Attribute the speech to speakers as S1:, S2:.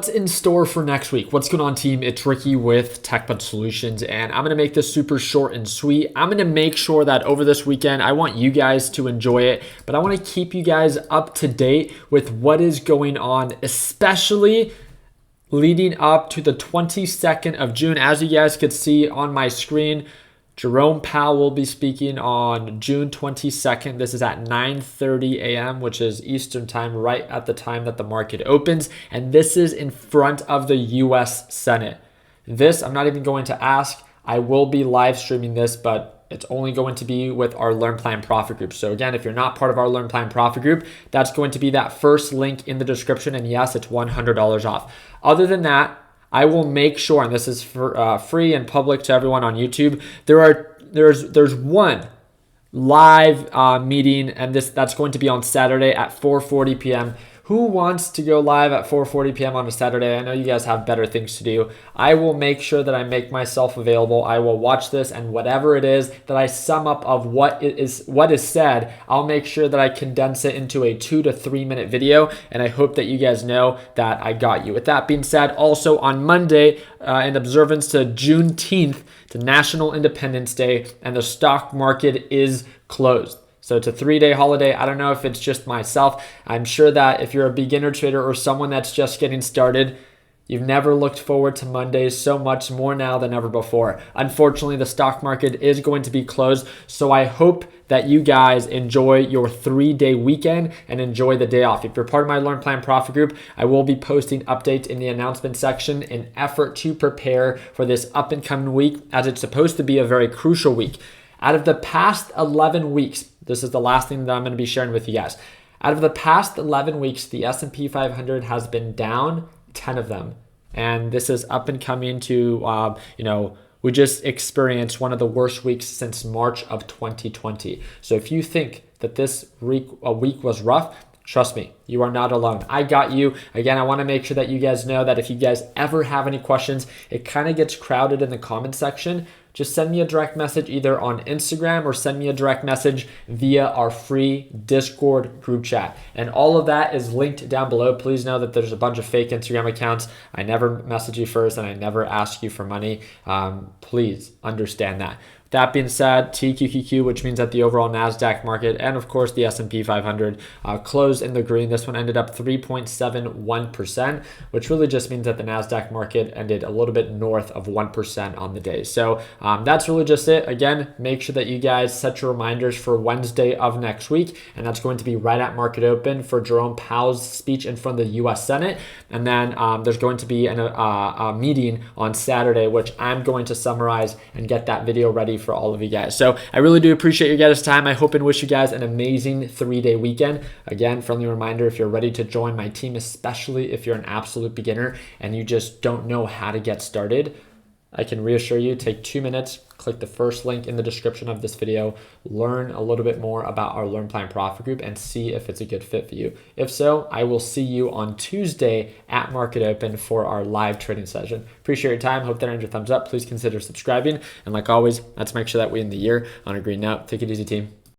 S1: In store for next week. What's going on, team? It's Ricky with TechBud Solutions, and I'm going to make this super short and sweet. I'm going to make sure that over this weekend, I want you guys to enjoy it, but I want to keep you guys up to date with what is going on, especially leading up to the 22nd of June. As you guys could see on my screen, Jerome Powell will be speaking on June 22nd. This is at 9:30 a.m., which is Eastern time, right at the time that the market opens. And this is in front of the U.S. Senate. This, I'm not even going to ask. I will be live streaming this, but it's only going to be with our Learn Plan Profit group. So again, if you're not part of our Learn Plan Profit group, that's going to be that first link in the description. And yes, it's $100 off. Other than that, I will make sure, and this is for, free and public to everyone on YouTube, there's one live meeting, and that's going to be on Saturday at 4:40 p.m. Who wants to go live at 4:40 p.m. on a Saturday? I know you guys have better things to do. I will make sure that I make myself available. I will watch this, and whatever it is that I sum up of what is said, I'll make sure that I condense it into a 2 to 3 minute video, and I hope that you guys know that I got you. With that being said, also on Monday, in observance to Juneteenth, to National Independence Day, and the stock market is closed. So it's a 3-day holiday. I don't know if it's just myself. I'm sure that if you're a beginner trader or someone that's just getting started, you've never looked forward to Mondays so much more now than ever before. Unfortunately, the stock market is going to be closed. So I hope that you guys enjoy your 3-day weekend and enjoy the day off. If you're part of my Learn Plan Profit group, I will be posting updates in the announcement section in effort to prepare for this up and coming week, as it's supposed to be a very crucial week. Out of the past 11 weeks, this is the last thing that I'm going to be sharing with you guys. Out of the past 11 weeks, the S&P 500 has been down 10 of them. And this is up and coming to, we just experienced one of the worst weeks since March of 2020. So if you think that this week was rough, trust me, you are not alone. I got you. Again, I want to make sure that you guys know that if you guys ever have any questions, it kind of gets crowded in the comment section. Just send me a direct message either on Instagram or send me a direct message via our free Discord group chat. And all of that is linked down below. Please know that there's a bunch of fake Instagram accounts. I never message you first and I never ask you for money. Please understand that. That being said, TQQQ, which means that the overall NASDAQ market and of course the S&P 500 closed in the green. This one ended up 3.71%, which really just means that the NASDAQ market ended a little bit north of 1% on the day. So that's really just it. Again, make sure that you guys set your reminders for Wednesday of next week, and that's going to be right at market open for Jerome Powell's speech in front of the U.S. Senate. And then there's going to be a meeting on Saturday, which I'm going to summarize and get that video ready for all of you guys. So I really do appreciate your guys' time. I hope and wish you guys an amazing 3-day weekend. Again, friendly reminder, if you're ready to join my team, especially if you're an absolute beginner and you just don't know how to get started, I can reassure you, take 2 minutes, click the first link in the description of this video, learn a little bit more about our Learn Plan Profit group and see if it's a good fit for you. If so, I will see you on Tuesday at market open for our live trading session. Appreciate your time. Hope that earned your thumbs up. Please consider subscribing. And like always, let's make sure that we end the year on a green note. Take it easy, team.